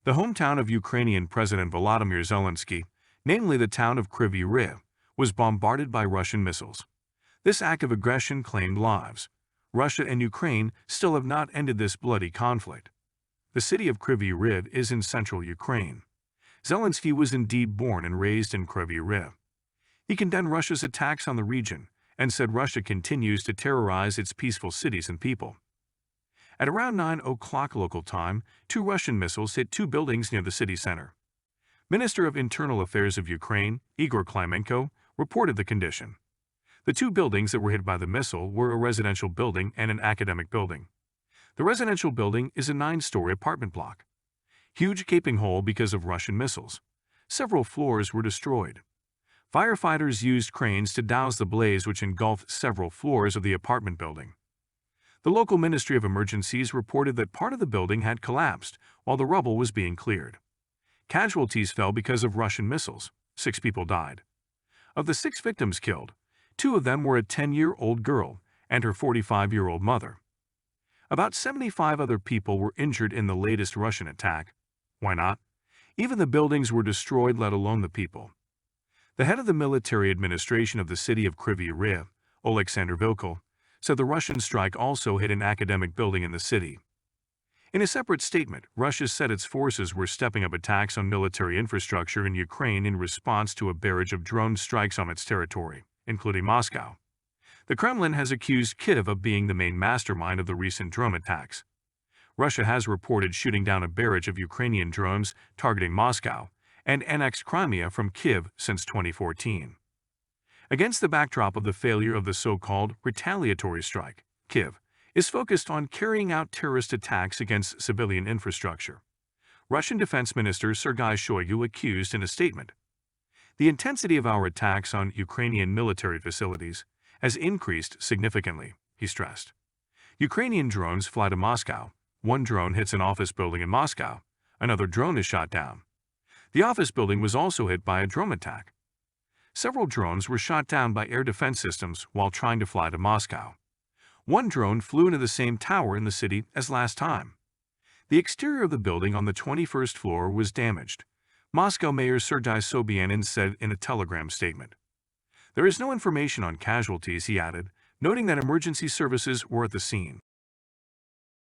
The hometown of Ukrainian President Volodymyr Zelensky, namely the town of Kryvyi Rih, was bombarded by Russian missiles. This act of aggression claimed lives. Russia and Ukraine still have not ended this bloody conflict. The city of Kryvyi Rih is in central Ukraine. Zelensky was indeed born and raised in Kryvyi Rih. He condemned Russia's attacks on the region and said Russia continues to terrorize its peaceful cities and people. At around 9 o'clock local time, 2 Russian missiles hit 2 buildings near the city center. Minister of Internal Affairs of Ukraine, Igor Klimenko, reported the condition. The 2 buildings that were hit by the missile were a residential building and an academic building. The residential building is a 9-story apartment block. Huge gaping hole because of Russian missiles. Several floors were destroyed. Firefighters used cranes to douse the blaze which engulfed several floors of the apartment building. The local Ministry of Emergencies reported that part of the building had collapsed while the rubble was being cleared. Casualties fell because of Russian missiles. 6 people died. Of the 6 victims killed, 2 of them were a 10-year-old girl and her 45-year-old mother. About 75 other people were injured in the latest Russian attack. Why not? Even the buildings were destroyed, let alone the people. The head of the military administration of the city of Kryvyi Rih, Oleksandr Vilkel, said the Russian strike also hit an academic building in the city. In a separate statement, Russia said its forces were stepping up attacks on military infrastructure in Ukraine in response to a barrage of drone strikes on its territory, including Moscow. The Kremlin has accused Kyiv of being the main mastermind of the recent drone attacks. Russia has reported shooting down a barrage of Ukrainian drones targeting Moscow and annexed Crimea from Kyiv since 2014. Against the backdrop of the failure of the so-called retaliatory strike, Kyiv is focused on carrying out terrorist attacks against civilian infrastructure. Russian Defense Minister Sergei Shoigu accused in a statement, "The intensity of our attacks on Ukrainian military facilities has increased significantly," he stressed. Ukrainian drones fly to Moscow. 1 drone hits an office building in Moscow. Another drone is shot down. The office building was also hit by a drone attack. Several drones were shot down by air defense systems while trying to fly to Moscow. 1 drone flew into the same tower in the city as last time. The exterior of the building on the 21st floor was damaged, Moscow Mayor Sergei Sobyanin said in a telegram statement. There is no information on casualties, he added, noting that emergency services were at the scene.